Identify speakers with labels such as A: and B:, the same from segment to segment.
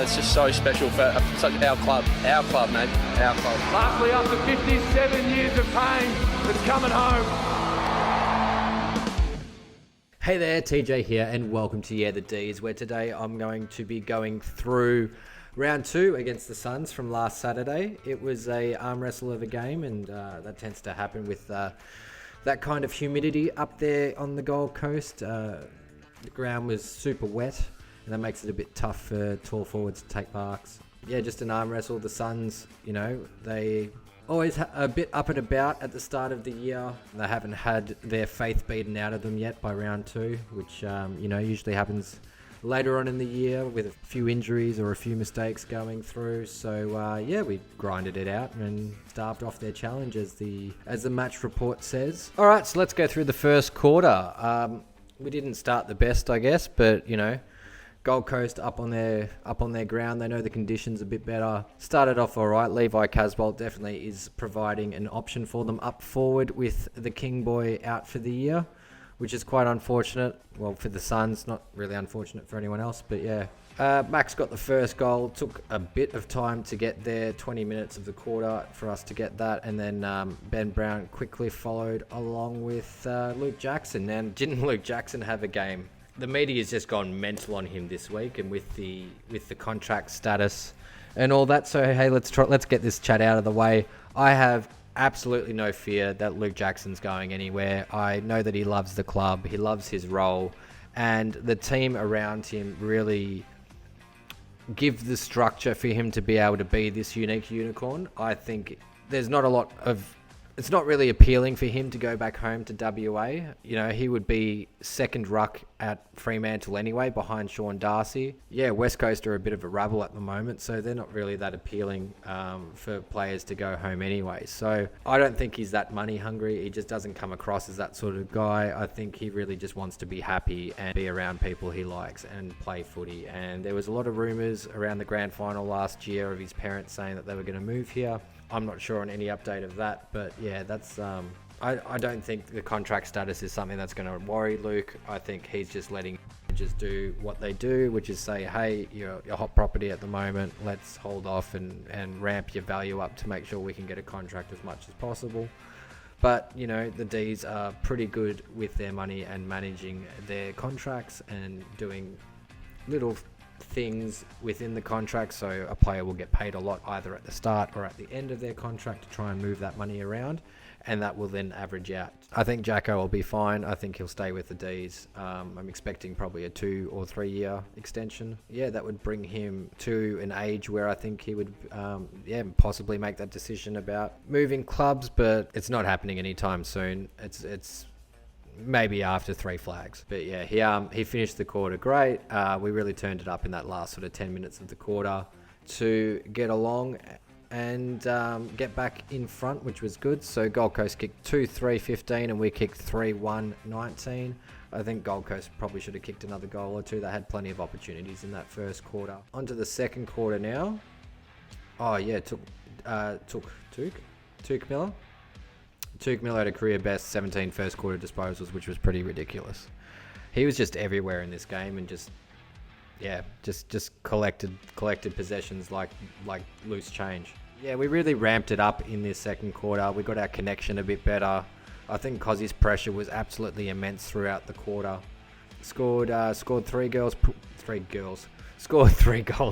A: it's just so special for such our club, mate, our club.
B: Lastly, after 57 years of pain, it's coming home.
C: Hey there, TJ here, and welcome to Yeahthedees, where today I'm going to be going through round 2 against the Suns from last Saturday. It was a arm wrestle of a game, and that tends to happen with that kind of humidity up there on the Gold Coast. The ground was super wet, and that makes it a bit tough for tall forwards to take marks. Yeah, just an arm wrestle. The Suns, they always a bit up and about at the start of the year. They haven't had their faith beaten out of them yet by round 2, which, usually happens later on in the year with a few injuries or a few mistakes going through. So, we grinded it out and starved off their challenge, as the match report says. All right, so let's go through the first quarter. We didn't start the best, I guess, but, Gold Coast up on their ground. They know the conditions a bit better. Started off all right. Levi Casbolt definitely is providing an option for them up forward with the King Boy out for the year, which is quite unfortunate. Well, for the Suns, not really unfortunate for anyone else, but yeah. Max got the first goal. Took a bit of time to get there, 20 minutes of the quarter for us to get that. And then Ben Brown quickly followed along with Luke Jackson. And didn't Luke Jackson have a game? The media has just gone mental on him this week, and with the contract status and all that. So hey, let's get this chat out of the way. I have absolutely no fear that Luke Jackson's going anywhere. I know that he loves the club, he loves his role, and the team around him really give the structure for him to be able to be this unique unicorn. I think there's not a lot of... It's not really appealing for him to go back home to WA. He would be second ruck at Fremantle anyway, behind Sean Darcy. Yeah, West Coast are a bit of a rabble at the moment, so they're not really that appealing for players to go home anyway. So I don't think he's that money hungry. He just doesn't come across as that sort of guy. I think he really just wants to be happy and be around people he likes and play footy. And there was a lot of rumours around the grand final last year of his parents saying that they were going to move here. I'm not sure on any update of that, but yeah, that's I don't think the contract status is something that's going to worry Luke. I think he's just letting just do what they do, which is say, hey, you're hot property at the moment, let's hold off and ramp your value up to make sure we can get a contract as much as possible. But, the D's are pretty good with their money and managing their contracts and doing little things within the contract, so a player will get paid a lot either at the start or at the end of their contract to try and move that money around, and that will then average out. I think Jacko will be fine. I think he'll stay with the D's. I'm expecting probably a 2 or 3 year extension. Yeah, that would bring him to an age where I think he would possibly make that decision about moving clubs, but it's not happening anytime soon. It's maybe after 3 flags. But yeah, he finished the quarter great. We really turned it up in that last sort of 10 minutes of the quarter to get along and get back in front, which was good. So Gold Coast kicked 2-3-15 and we kicked 3-1-19. I think Gold Coast probably should have kicked another goal or two. They had plenty of opportunities in that first quarter. On to the second quarter now. Oh yeah, took Tuke Miller. Tuke Miller had a career best 17 first quarter disposals, which was pretty ridiculous. He was just everywhere in this game and just collected possessions like loose change. Yeah, we really ramped it up in this second quarter. We got our connection a bit better. I think Cozzy's pressure was absolutely immense throughout the quarter. Scored 3 goals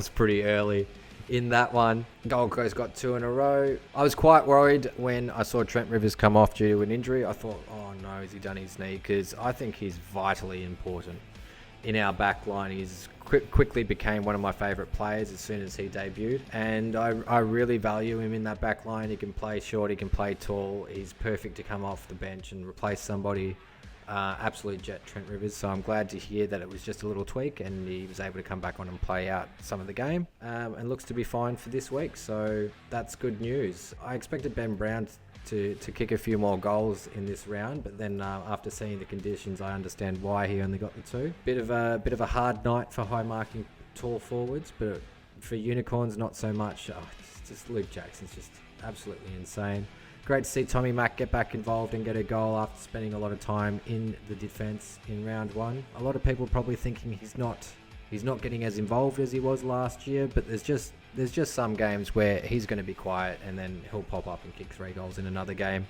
C: pretty early in that one. Gold Coast got 2 in a row. I was quite worried when I saw Trent Rivers come off due to an injury. I thought, oh no, has he done his knee? Because I think he's vitally important in our back line. He's quickly became one of my favourite players as soon as he debuted, and I really value him in that back line. He can play short, he can play tall. He's perfect to come off the bench and replace somebody. Absolute jet, Trent Rivers. So I'm glad to hear that it was just a little tweak and he was able to come back on and play out some of the game, and looks to be fine for this week. So that's good news. I expected Ben Brown to kick a few more goals in this round, but then after seeing the conditions, I understand why he only got the 2. Bit of a hard night for high marking tall forwards, but for unicorns, not so much. It's just Luke Jackson's just absolutely insane. Great to see Tommy Mack get back involved and get a goal after spending a lot of time in the defence in round 1. A lot of people probably thinking he's not He's not getting as involved as he was last year, but there's just some games where he's going to be quiet and then he'll pop up and kick 3 goals in another game.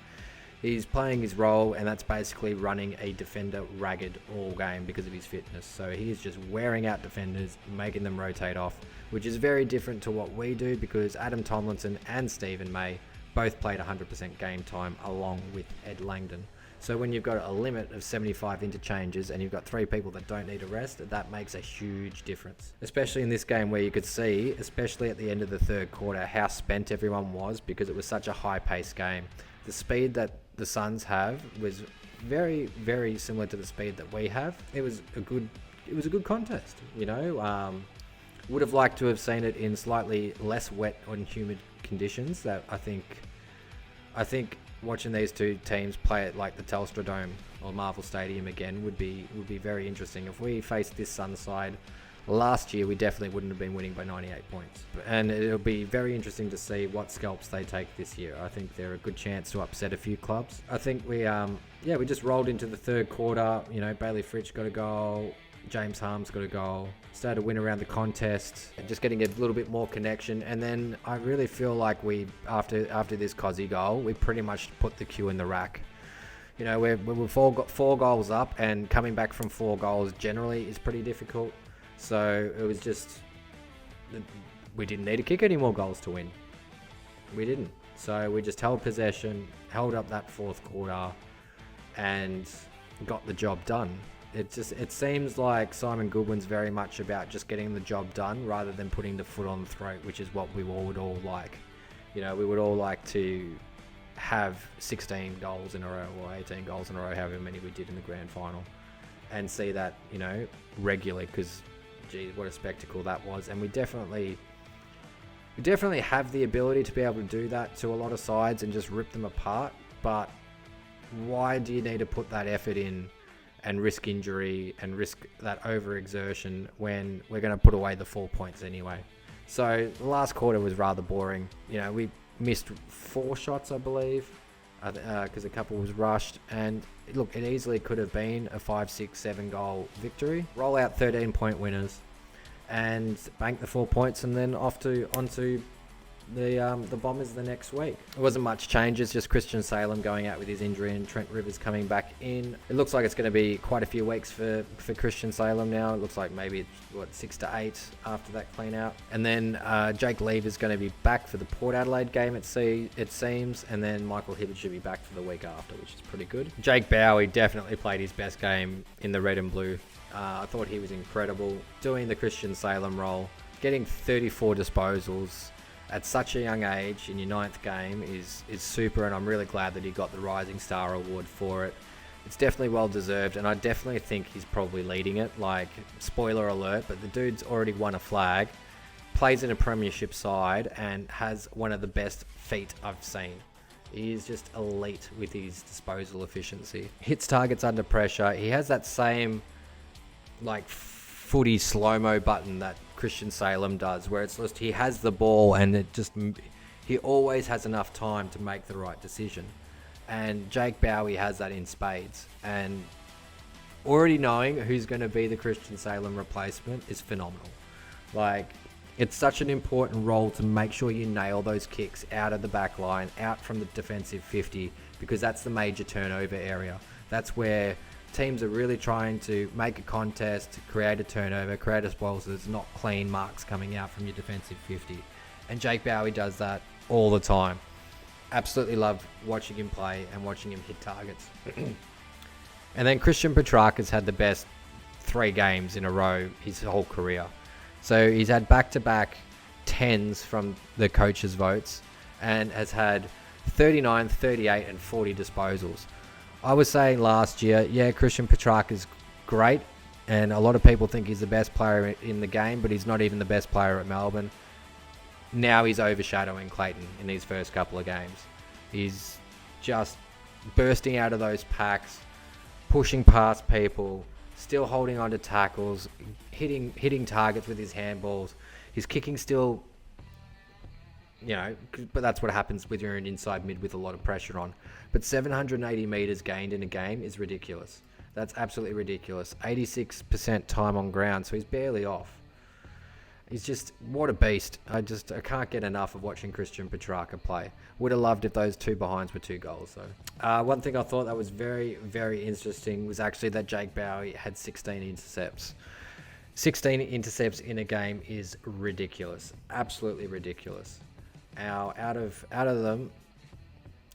C: He's playing his role, and that's basically running a defender ragged all game because of his fitness. So he is just wearing out defenders, making them rotate off, which is very different to what we do because Adam Tomlinson and Stephen May both played 100% game time along with Ed Langdon. So when you've got a limit of 75 interchanges and you've got 3 people that don't need a rest, that makes a huge difference. Especially in this game where you could see, especially at the end of the third quarter, how spent everyone was because it was such a high-paced game. The speed that the Suns have was very, very similar to the speed that we have. It was a good contest, you know. Would have liked to have seen it in slightly less wet and humid conditions. That I think watching these two teams play it like the Telstra Dome or Marvel Stadium again would be very interesting. If we faced this Sun side last year, we definitely wouldn't have been winning by 98 points. And it'll be very interesting to see what scalps they take this year. I think they're a good chance to upset a few clubs. I think we just rolled into the third quarter. You know, Bailey Fritsch got a goal. James Harms got a goal. Started to win around the contest, just getting a little bit more connection. And then I really feel like we, after this Cozzy goal, we pretty much put the queue in the rack. You know, we've got 4 goals up, and coming back from 4 goals generally is pretty difficult. So it was just, we didn't need to kick any more goals to win. We didn't. So we just held possession, held up that fourth quarter, and got the job done. It seems like Simon Goodwin's very much about just getting the job done rather than putting the foot on the throat, which is what we would all like. You know, we would all like to have 16 goals in a row or 18 goals in a row, however many we did in the grand final, and see that, you know, regularly, because geez, what a spectacle that was. And we definitely have the ability to be able to do that to a lot of sides and just rip them apart. But why do you need to put that effort in and risk injury and risk that overexertion when we're going to put away the 4 points anyway? So the last quarter was rather boring. You know, we missed 4 shots, I believe, because a couple was rushed. And look, it easily could have been a 5, 6, 7 goal victory. Roll out 13-point winners and bank the 4 points, and then onto the Bombers the next week. It wasn't much changes, just Christian Salem going out with his injury and Trent Rivers coming back in. It looks like it's going to be quite a few weeks for Christian Salem now. It looks like maybe 6 to 8 after that clean out. And then Jake Lever is going to be back for the Port Adelaide game, it seems, and then Michael Hibbert should be back for the week after, which is pretty good. Jake Bowey definitely played his best game in the red and blue. I thought he was incredible doing the Christian Salem role, getting 34 disposals at such a young age in your 9th game is super, and I'm really glad that he got the Rising Star Award for it. It's definitely well deserved, and I definitely think he's probably leading it. Like, spoiler alert, but the dude's already won a flag, plays in a premiership side, and has one of the best feet I've seen. He is just elite with his disposal efficiency. Hits targets under pressure. He has that same, like, footy slow-mo button that Christian Salem does, where it's just he has the ball and he always has enough time to make the right decision. And Jake Bowey has that in spades. And already knowing who's going to be the Christian Salem replacement is phenomenal. Like, it's such an important role to make sure you nail those kicks out of the back line, out from the defensive 50, because that's the major turnover area. That's where teams are really trying to make a contest, create a turnover, create a spoil, so there's not clean marks coming out from your defensive 50. And Jake Bowey does that all the time. Absolutely love watching him play and watching him hit targets. And then Christian Petrarca's had the best 3 games in a row his whole career. So he's had back-to-back 10s from the coaches' votes and has had 39, 38 and 40 disposals. I was saying last year, yeah, Christian Petrarca's great, and a lot of people think he's the best player in the game, but he's not even the best player at Melbourne. Now he's overshadowing Clayton in these first couple of games. He's just bursting out of those packs, pushing past people, still holding on to tackles, hitting targets with his handballs. His kicking still, you know, but that's what happens when you're an inside mid with a lot of pressure on. But 780 metres gained in a game is ridiculous. That's absolutely ridiculous. 86% time on ground, so he's barely off. He's just, what a beast. I can't get enough of watching Christian Petrarca play. Would have loved if those 2 behinds were 2 goals, though. One thing I thought that was very, very interesting was actually that Jake Bowey had 16 intercepts. 16 intercepts in a game is ridiculous. Absolutely ridiculous. Now, out of them,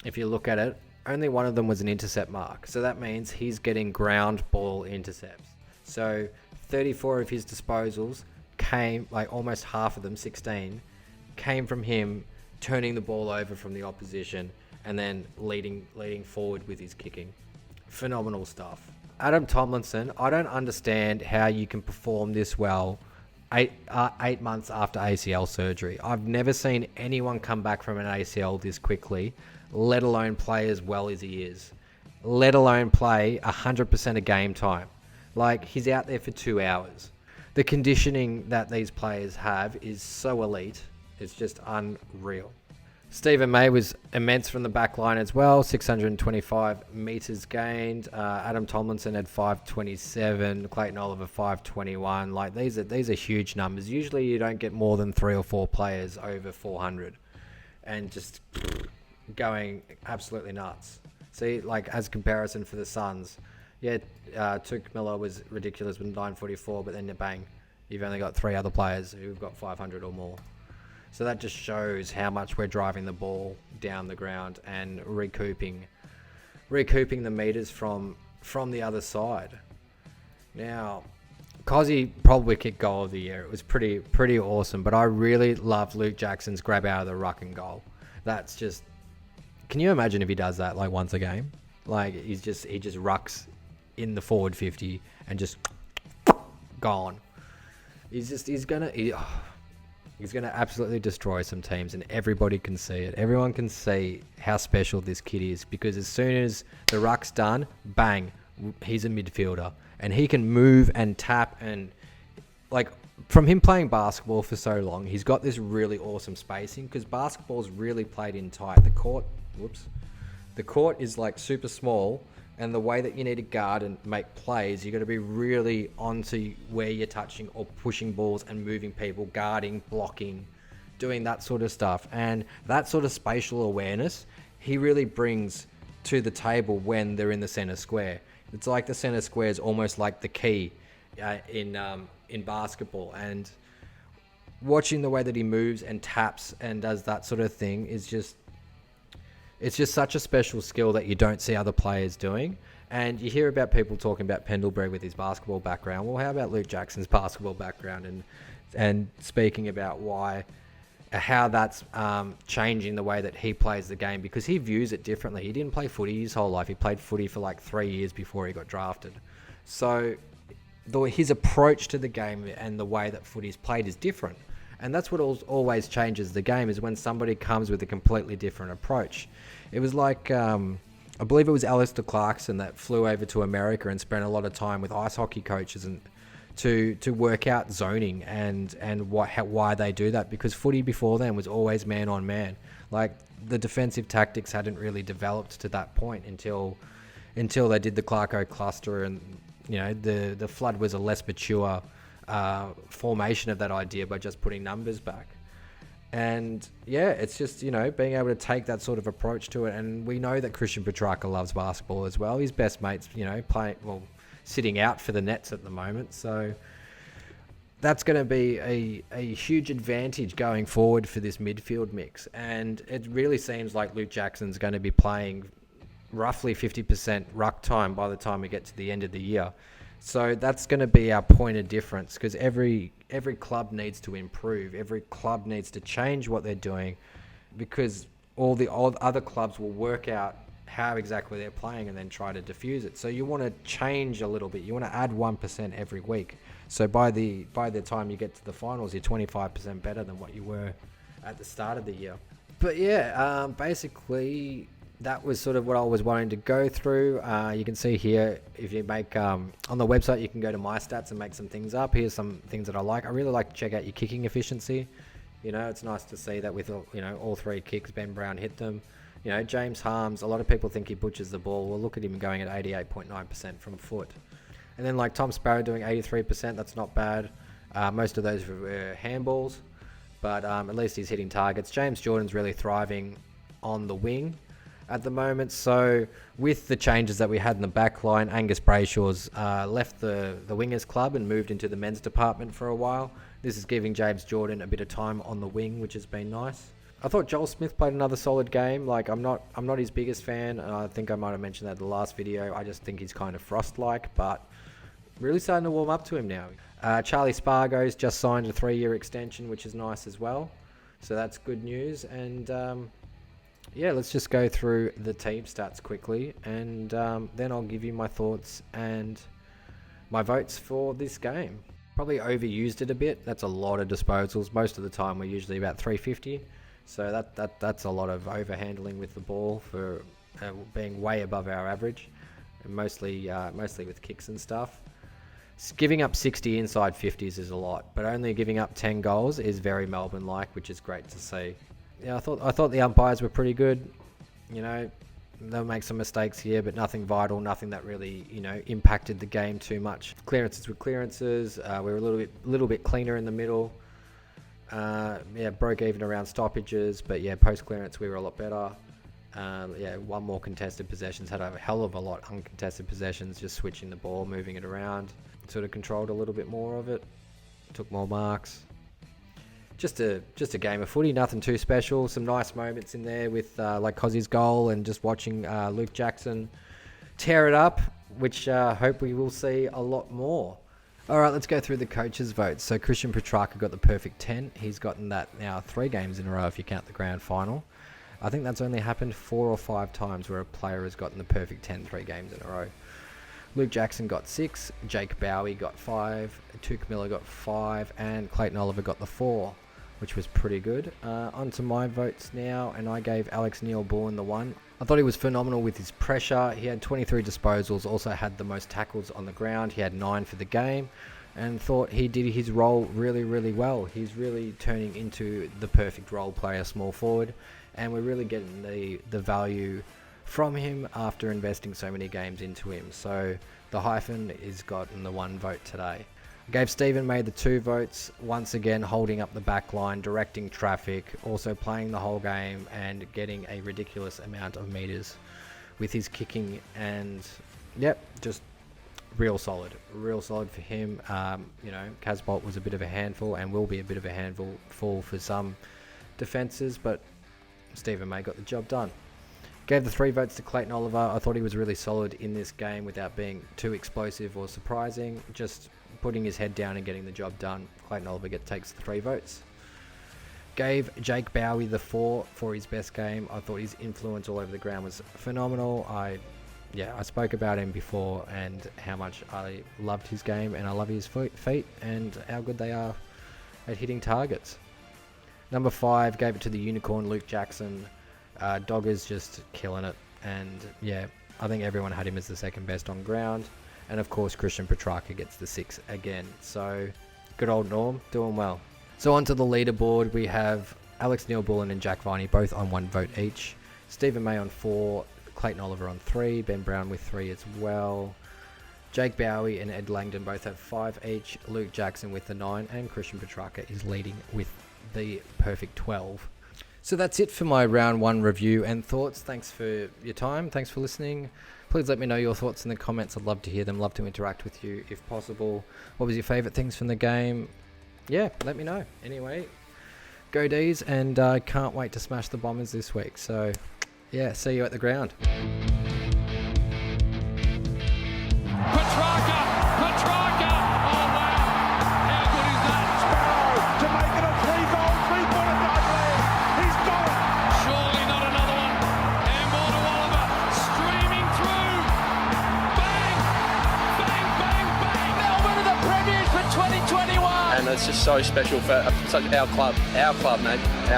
C: if you look at it, only one of them was an intercept mark. So that means he's getting ground ball intercepts. So 34 of his disposals came, like almost half of them, 16, came from him turning the ball over from the opposition and then leading forward with his kicking. Phenomenal stuff. Adam Tomlinson, I don't understand how you can perform this well 8 months after ACL surgery. I've never seen anyone come back from an ACL this quickly, let alone play as well as he is, let alone play 100% of game time. Like, he's out there for 2 hours. The conditioning that these players have is so elite. It's just unreal. Stephen May was immense from the back line as well. 625 metres gained. Adam Tomlinson had 527. Clayton Oliver 521. Like, these are huge numbers. Usually you don't get more than 3 or 4 players over 400 and just going absolutely nuts. See, like, as comparison for the Suns, yeah, Tuke Miller was ridiculous with 944, but then bang, you've only got 3 other players who've got 500 or more. So that just shows how much we're driving the ball down the ground and recouping the meters from the other side. Now, Cozzy probably kicked goal of the year. It was pretty awesome, but I really loved Luke Jackson's grab out of the ruck and goal. That's just, can you imagine if he does that like once a game? Like, he just rucks in the forward 50 and just gone. He's gonna absolutely destroy some teams, and everybody can see it. Everyone can see how special this kid is, because as soon as the ruck's done, bang, he's a midfielder, and he can move and tap, and like, from him playing basketball for so long, he's got this really awesome spacing, because basketball's really played in tight. The court is like super small, and the way that you need to guard and make plays, you got to be really onto where you're touching or pushing balls and moving people, guarding, blocking, doing that sort of stuff. And that sort of spatial awareness, he really brings to the table when they're in the center square. It's like the center square is almost like the key in basketball. And watching the way that he moves and taps and does that sort of thing is just, it's just such a special skill that you don't see other players doing. And you hear about people talking about Pendlebury with his basketball background. Well, how about Luke Jackson's basketball background and speaking about how that's changing the way that he plays the game, because he views it differently. He didn't play footy his whole life. He played footy for like 3 years before he got drafted. So his approach to the game and the way that footy's played is different. And that's what always changes the game, is when somebody comes with a completely different approach. It was like, I believe it was Alistair Clarkson that flew over to America and spent a lot of time with ice hockey coaches and to work out zoning and why they do that. Because footy before then was always man on man. Like, the defensive tactics hadn't really developed to that point until they did the Clarko cluster, and you know, the flood was a less mature formation of that idea by just putting numbers back. And yeah, it's just, you know, being able to take that sort of approach to it. And we know that Christian Petrarca loves basketball as well. His best mate's, you know, sitting out for the Nets at the moment. So that's going to be a huge advantage going forward for this midfield mix. And it really seems like Luke Jackson's going to be playing roughly 50% ruck time by the time we get to the end of the year. So that's going to be our point of difference, because every club needs to improve. Every club needs to change what they're doing, because all other clubs will work out how exactly they're playing and then try to diffuse it. So you want to change a little bit. You want to add 1% every week. So by the time you get to the finals, you're 25% better than what you were at the start of the year. But yeah, basically that was sort of what I was wanting to go through. You can see here, if you make on the website, you can go to my stats and make some things up. Here's some things that I like. I really like to check out your kicking efficiency. You know, it's nice to see that with all 3 kicks, Ben Brown hit them. You know, James Harms, a lot of people think he butchers the ball. Well, look at him going at 88.9% from foot. And then like Tom Sparrow doing 83%, that's not bad. Most of those were handballs, but at least he's hitting targets. James Jordan's really thriving on the wing at the moment. So with the changes that we had in the back line, Angus Brayshaw's left the wingers club and moved into the men's department for a while. This is giving James Jordan a bit of time on the wing, which has been nice. I thought Joel Smith played another solid game. Like I'm not his biggest fan, and I think I might have mentioned that in the last video. I just think he's kind of Frost-like, but really starting to warm up to him now. Charlie Spargo's just signed a 3-year extension, which is nice as well. So that's good news. And yeah, let's just go through the team stats quickly, and then I'll give you my thoughts and my votes for this game. Probably overused it a bit. That's a lot of disposals. Most of the time we're usually about 350. So that's a lot of overhandling with the ball for being way above our average, and mostly with kicks and stuff. Giving up 60 inside 50s is a lot, but only giving up 10 goals is very Melbourne-like, which is great to see. Yeah, I thought the umpires were pretty good. You know, they'll make some mistakes here, but nothing vital, nothing that really, you know, impacted the game too much. Clearances were clearances. We were a little bit cleaner in the middle. Yeah, broke even around stoppages, but yeah, post clearance we were a lot better. Yeah, one more contested possessions, had a hell of a lot uncontested possessions, just switching the ball, moving it around, sort of controlled a little bit more of it, took more marks. Just a game of footy, nothing too special. Some nice moments in there with like Cozzy's goal and just watching Luke Jackson tear it up, which hope we will see a lot more. All right, let's go through the coaches' votes. So Christian Petrarca got the perfect 10. He's gotten that now 3 games in a row if you count the grand final. I think that's only happened 4 or 5 times where a player has gotten the perfect 10 3 games in a row. Luke Jackson got 6, Jake Bowey got 5, Tuke Miller got 5, and Clayton Oliver got the 4, which was pretty good. On to my votes now, and I gave Alex Neil-Bullen the 1. I thought he was phenomenal with his pressure. He had 23 disposals, also had the most tackles on the ground. He had 9 for the game, and thought he did his role really, really well. He's really turning into the perfect role player, small forward, and we're really getting the value from him after investing so many games into him. So the hyphen is gotten the 1 vote today. I gave Stephen May the 2 votes, once again holding up the back line, directing traffic, also playing the whole game and getting a ridiculous amount of meters with his kicking, and yep, just real solid for him. You know, Casbolt was a bit of a handful and will be a bit of a handful for some defences, but Stephen May got the job done. Gave the 3 votes to Clayton Oliver. I thought he was really solid in this game without being too explosive or surprising, just putting his head down and getting the job done. Clayton Oliver takes the 3 votes. Gave Jake Bowey the 4 for his best game. I thought his influence all over the ground was phenomenal. I spoke about him before and how much I loved his game, and I love his feet and how good they are at hitting targets. Number 5, gave it to the unicorn, Luke Jackson. Dogga's just killing it, and yeah, I think everyone had him as the second best on ground. And of course, Christian Petrarca gets the 6 again. So good old Norm, doing well. So onto the leaderboard, we have Alex Neil-Bullen and Jack Viney both on 1 vote each. Stephen May on 4, Clayton Oliver on 3, Ben Brown with 3 as well. Jake Bowey and Ed Langdon both have 5 each. Luke Jackson with the 9, and Christian Petrarca is leading with the perfect 12. So that's it for my round 1 review and thoughts. Thanks for your time. Thanks for listening. Please let me know your thoughts in the comments. I'd love to hear them. Love to interact with you if possible. What was your favourite things from the game? Yeah, let me know. Anyway, go D's, and I can't wait to smash the Bombers this week. So yeah, see you at the ground.
B: Petrarca! Oh wow! How good is that? Sparrow to make it a 3-goal, 3-pointer lead. He's got it! Surely not another one. Handball to Oliver, streaming through. Bang! Bang, bang, bang! Melbourne are the premiers for 2021!
A: And it's just so special for such our club, mate, our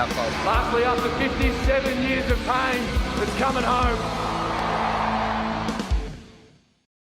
A: club.
B: Lastly, after 57 years of pain, it's coming home.